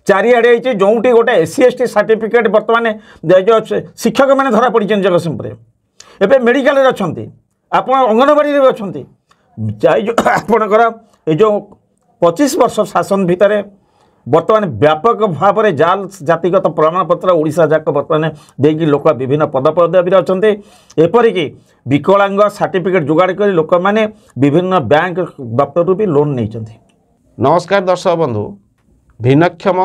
चारिआडे जोटी गोटे SC ST certificate बर्तमान जो शिक्षक मैंने धरा पड़ी जगतसिंहपुर एवं मेडिकल अच्छा आप अंगनवाड़ी अच्छा आपणकर जो 25 वर्ष शासन भितर बर्तमान व्यापक भाव में जाल जातिगत प्रमाणपत्र ओडिशा जाक बर्तमान देकी लोक विभिन्न पद पदवी अच्छा एपरिक विकलांग सर्टिफिकेट जोगाड़ कर लोक मैंने विभिन्न बैंक दफ्तर भी लोन नहीं। नमस्कार दर्शक बंधु भिन्नक्षम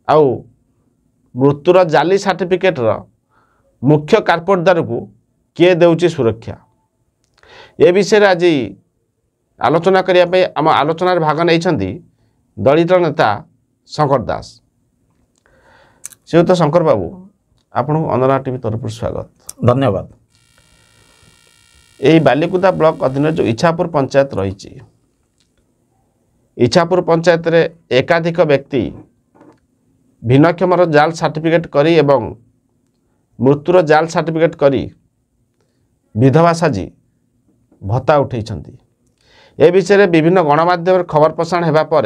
आउ मृत्युर जाली सर्टिफिकेटर मुख्य कार्पोटदार को किए देउची सुरक्षा ए विषय आज आलोचना करने आम आलोचन भाग नहीं दलित नेता शंकर दास। श्रीयुत शंकर बाबू आपन अंजना टीवी तरफ स्वागत धन्यवाद। यही बालिकुदा ब्लॉक अधीन जो इच्छापुर पंचायत रही इच्छापुर पंचायत रे एकाधिक व्यक्ति भिन्नक्षमर जाल सर्टिफिकेट करी एवं मृत्युर जाल सर्टिफिकेट करी विधवा साजी भत्ता उठे ए विषय विभिन्न गणमाध्यम खबर प्रसारण होगा पर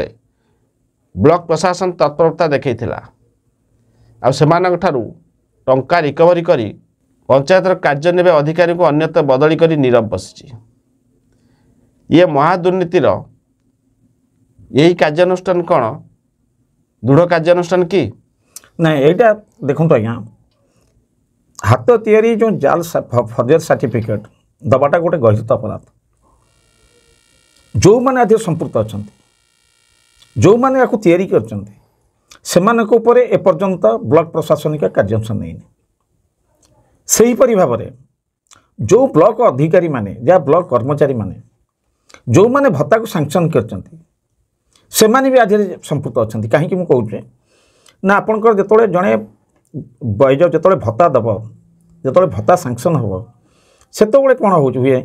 ब्लॉक प्रशासन तत्परता देखा टंका रिकवरी करी पंचायतर कार्य ने अधिकारी को अन्यत्र बदली करी नीरव बसी ये महादुर्नीतिर यही कार्यानुष्ठान कौन दृढ़ कार्यानुष्ठान कि नहीं यहाँ देखो आज्ञा हाथ तैयारी जो जाल फर्जर सर्टिफिकेट दबाटा गोटे गहित अपराध जो मैंने आदि संपृक्त अच्छा जो मैंने या तैयारी कर एपर्यंत ब्लॉक प्रशासनिक कार्यानुष्ठान नहीं सहीपरि भाव में जो ब्लॉक अधिकारी माने या ब्लॉक कर्मचारी माने जो मैंने भत्ता को सांक्शन कर भी आधे संपृक्त अच्छा कहीं मुझे कहूँ ना आपंकर जो जड़े वैज जो भत्ता दब जो भत्ता सांक्शन हम से कौन हुए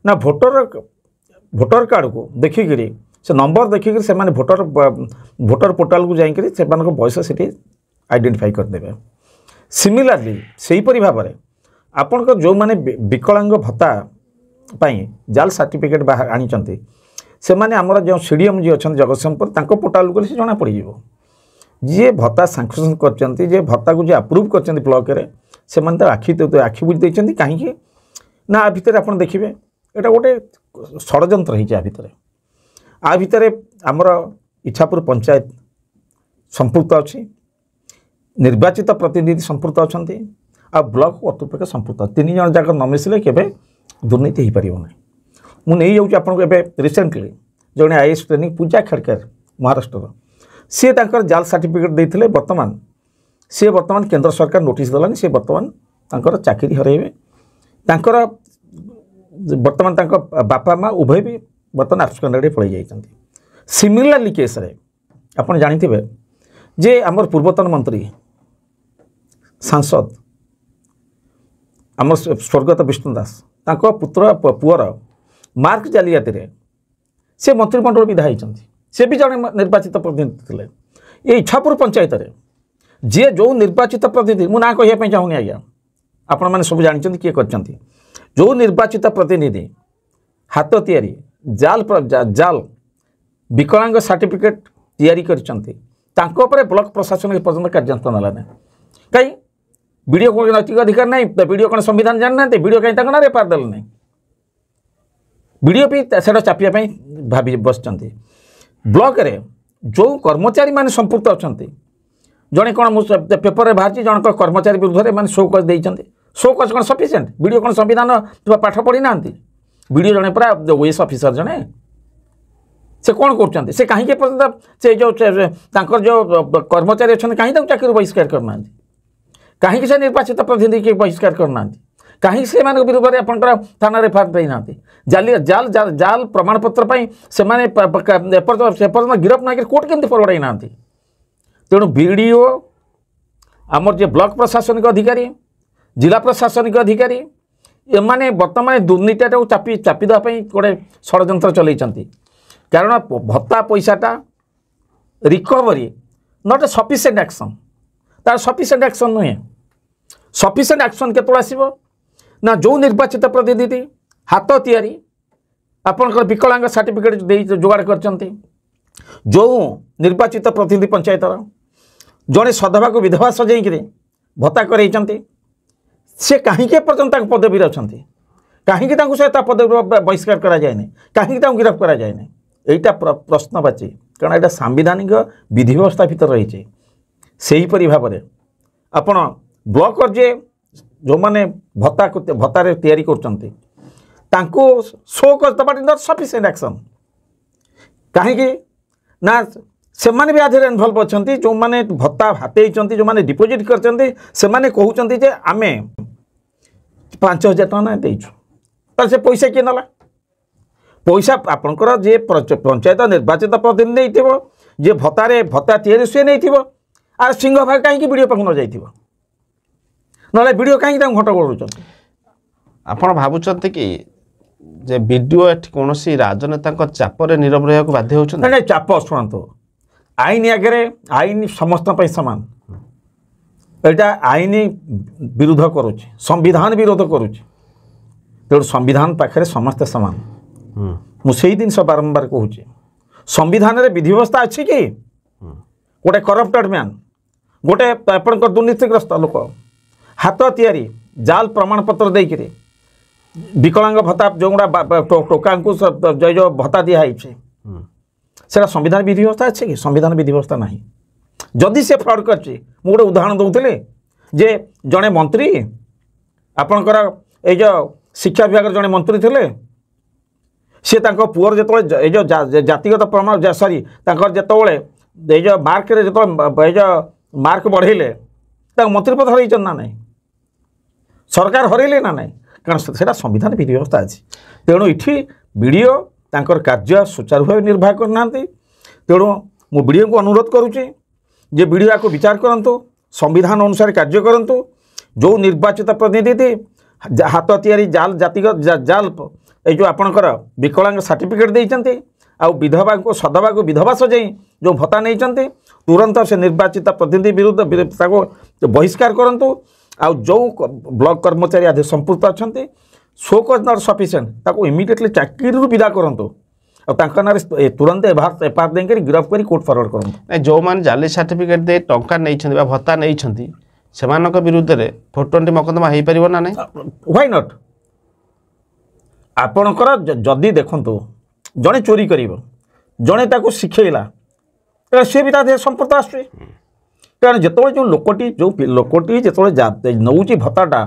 ना भोटर कार्ड को देखिकी से नंबर देखिक से भोटर पोर्टाल को जाकर से बयस से आइडेंटिफाई करदे। सिमिलारली सहीपरि भाव में आपण जो मैंने विकलांग भत्ता जाल सर्टिफिकेट आनी से माने आमर जो सीडीएम जी अच्छा जगतसिंहपुर पोर्टाल को जना पड़ जी भत्ता सांक्शन कर भत्ता को अप्रूव कर ब्लॉक से आखि बुझी कहीं ना आ भितर आप देखिए यहाँ गोटे षड्यंत्र आ भितर आमर इच्छापुर पंचायत संपृक्त अच्छी निर्वाचित प्रतिनिधि संपृक्त अच्छा आ ब्लॉक कर्तृपक्ष संपृक्त तीन जन जाक न मिसिले केबे दुर्नीति हो पार ना मुझे जाऊँगी आपको रिसेंटली जड़े आईएएस ट्रेनिंग पूजा खेड़कर महाराष्ट्र सी जाल सर्टिफिकेट देते बर्तमान सी बर्तमान केंद्र सरकार नोटिस देलानी सी बर्तमान चाकरी हरइबे बर्तमान बापा माँ उभय भी बर्तमान आर्ट्स पड़े जाइए। सिमिलारली केस रे आपन जानिथिबे जे आमर पूर्वतन मंत्री सांसद आमर स्वर्गत विष्णु दास तांको पुत्र पुअर मार्क जालियाती रे से मंत्रिमंडल विधा होती से भी जड़े निर्वाचित प्रतिनिधि थे ये इच्छापुर पंचायत रे जे जो निर्वाचित प्रतिनिधि मु ना कहवाई चाहूनी आज्ञा आपण मैंने सब जानते किए कर जो निर्वाचित प्रतिनिधि हाथ तैयारी जाल जाल विकलांग सर्टिफिकेट तैयारी कर ब्लॉक प्रशासन पर्यटन कार्यानुष्ठान ना कहीं वीडियो को नैतिक अधिकार नहीं वीडियो कौन संविधान जाना वीडियो कहीं ना रेफार देल नहीं वीडियो भी से चापियापाई भाभी बस ब्लॉक रे जो कर्मचारी माने संपृक्त अच्छा जड़े कौन पेपर बाहर जन कर्मचारी विरुद्ध में शो कज देते शो कज कौन सफिसीयंट वीडियो कौन संविधान पाठ पढ़ी ना वीडियो जड़े पूरा ओएस ऑफिसर जड़े से कौन कर से कहीं से जो जो कर्मचारी अच्छा कहीं चाकरी बहिष्कार करना कहीं से निर्वाचित प्रतिनिधि के बहिष्कार करना कहीं से विरुद्ध में आप थाना रेफार देना जाल जाल जाल प्रमाणपत्र से गिरफ ना कोर्ट केमती फरवड़ाई ना तेणु बीडीओ आमर जे ब्लॉक प्रशासनिक अधिकारी जिला प्रशासनिक अधिकारी एमाने बर्तमान दुर्नीति चापी चापिदेवाई गोटे षड्यंत्र चलती कारण भत्ता पैसाटा recovery not a sufficient action तार सफिशिएंट एक्शन नुहे सफिशिएंट एक्शन केतल आसो ना जो निर्वाचित प्रतिनिधि हाथ तैयारी आपंकर विकलांग सर्टिफिकेट जोगाड़ कर जो निर्वाचित प्रतिनिधि पंचायतर जड़े सधवा को विधवा सजाई भत्ता कर से कहीं पर्यटन पदवी अच्छा कहीं पदवी बहिष्कार कराए कहीं गिरफ्त कराए यहीटा प्रश्नवाची कारण यहाँ सांविधानिक विधि व्यवस्था भर रही से भाव में आपण ब्लॉक जे जो मैंने भत्तार तैयारी कर शो कर सफिशिएंट एक्शन कहीं ना से माने भी आधे इनवल्व अच्छा जो मैंने भत्ता हाथी जो मैंने डिपोजिट करते आम 5,000 टका देचु से पैसा किए नाला पैसा आपणकर जे पंचायत निर्वाचित प्रतिनिधि जे भत्ता तैयारी सी नहीं आर सिंह भाग कहीं वीडियो पाक न जाइए ना वीडियो कहीं घंटा गोड़ आपण भावुंट कि जे वीडियो कौन राजनेता चापर नीरव रहा बाध्य होती चाप शुणु आईन आगे आईन समस्त सामान यहाँ आईन विरोध करुच्च संविधान विरोध करुच्च तेणु संविधान पाखे समस्ते सामान मुझे जिन बारंबार कहूँ संविधान रे विधि व्यवस्था अच्छी कि गोटे करप्टेड मैन गोटे आपण दुर्नीतिग्रस्त लोक हाथ तैयारी जाल प्रमाणपत्र देकर विकलांग भत्ता जो गुड़ा टोका जो भत्ता दिखाई से संविधान विधि व्यवस्था अच्छे कि संविधान विधि व्यवस्था ना जदि से फ्रड कर गोटे उदाहरण दूसरे जे जड़े मंत्री आपणकर जो शिक्षा विभाग जड़े मंत्री थे सी पुअर जो जातिगत प्रमाण सॉरी जो जो मार्क जो मार्क बढ़ेले मंत्री पद हर ना ना सरकार हरइले ना ना कारण से संविधान विधि व्यवस्था अच्छी तेणु ये वीडियो तांकर कार्य सुचारू भाव निर्वाह करना तेणु मु वीडियो को अनुरोध करुच्ची जे वीडियो को विचार करंतु संविधान अनुसार कार्य करंतु जो निर्वाचित प्रतिनिधि हाथ तैयारी जाल जातिगत जाल जो आपणकर विकलांग सर्टिफिकेट देइचंती आ विधवा को सधवा को विधवा सजाई जो भत्ता नहीं तुरंत से निर्वाचित प्रतिनिधि विरुद्ध बहिष्कार करंतु आ जो ब्लॉक कर्मचारी आदि संपुक्त अच्छा शो कज नॉट सफिशिएंट ताको इमिडिएटली चाकरी विदा करंतु ना तुरंत एफआईआर देकर गिरफ्त कर कोर्ट फरवर्ड करूँ जो मैंने जाली सर्टिफिकेट दे टंका नहीं भत्ता नहीं से विरुद्ध में 420 मकदमा हो पार ना व्हाई नॉट आपणकर जदि देखु जड़े चोरी कर जड़े शिखेला सी भी तादे संपर्क आसुए कारण जिते जो लोकटी जो नौ भत्ताटा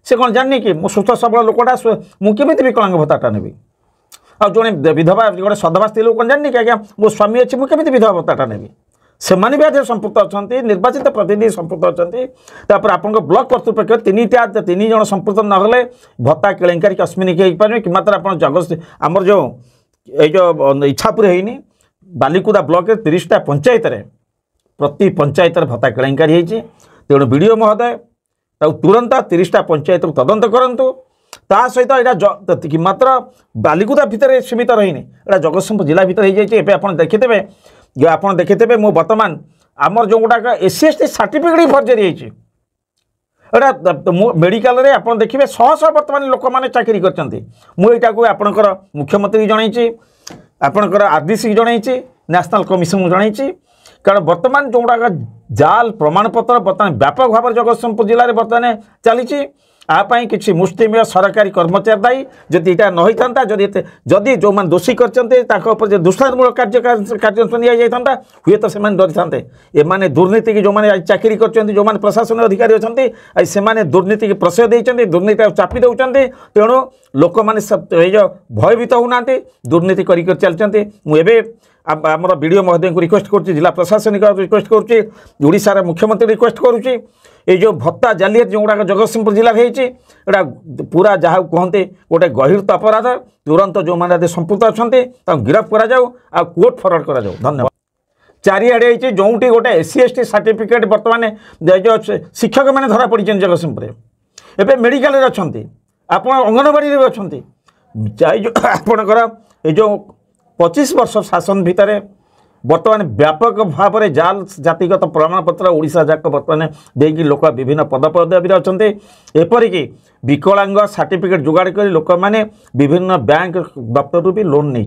से कौन जानी कि मो सुस्थ सबल लोकटा मुझे विकलांग भत्ताटा नेबी आ जो विधवा गोटे सधवा स्त्री लोक जानी कि आज्ञा मो स्वामी अच्छी मुझे विधवा भत्ताटा नेबी से भी आधे संपुक्त अच्छा निर्वाचित प्रतिनिधि संपुक्त अच्छा आप ब्लॉक कर्तृपक्ष तीन जन संपुक्त नहले भत्ता केलेंकारी अस्मिनिक हो पारे कि मात्र आप जगत आमर जो जो इच्छापुर होनी बालिकुदा ब्लॉक 30टा पंचायत प्रति पंचायत भत्ता केलेंकारी तेणु वीडियो महोदय तुरंत 30टा पंचायत को तदंत करूँ ता सहित यहाँ कि मात्र बालिकुदा भितर सीमित रही यहाँ जगतसिंहपुर जिला भितर हो जाए आप देखिथे मो बर्तमान आमर जो गुड़ाक SC/ST सर्टिफिकेट फर्जरी होता मेडिकल रे आप देखिए शह शह बर्तमान लोक मैंने चाकरी करटा को आपणकर मुख्यमंत्री जनई आपणकर RDC जनई नेशनल कमिशन जनई कारण बर्तमान जो गुड़ाक जाल प्रमाणपत्र बर्तमान व्यापक भाव जगतसिंहपुर जिले में बर्तमान चली आपाई किसी मुस्लिम सरकारी कर्मचारी दायी जदि यहाँ न होता जदि जो मैंने दोषी कर दुष्टात्मूलक कार्यानुष्ठान निता हुए तो से डरी था एमाने दुर्नीति की जो मैंने चाकरी कर जो मैंने प्रशासन अधिकारी अच्छा से दुर्नीति की प्रश्रय देते दुर्नीति चापी दौरान तेणु लोक मैंने भयभीत होना दुर्नीति कर चलते मुझे आमर वीडियो महोदय को रिक्वेस्ट करुच्ची जिला प्रशासनिक रिक्वेस्ट करुच्ची ओडिशार मुख्यमंत्री रिक्वेस्ट करुच्ची ये जो भत्ता जालियात जो गुड़ाक जगतसिंहपुर जिले में पूरा जहाँ कहते गोटे गहिरत अपराध तुरंत जो मैंने संपुक्त अच्छा गिरफ्त करा कोर्ट फरवर्ड करा धन्यवाद चारिआड़े जो गोटे SC/ST सर्टिफिकेट बर्तमान जो शिक्षक मैंने धरा पड़ी जगतसिंहपुर एवं मेडिकल अच्छा आप अंगनवाड़ी अच्छा आपणकर जो 25 वर्ष शासन भितर बर्तमान व्यापक भाव में जाल जातिगत प्रमाणपत्र ओडिशा जाक बर्तमान देकी लोक विभिन्न पदपदवी अच्छा एपरिकी विकलांग सर्टिफिकेट जोगाड़ कर लोक मैंने विभिन्न बैंक दफ्तर भी लोन नहीं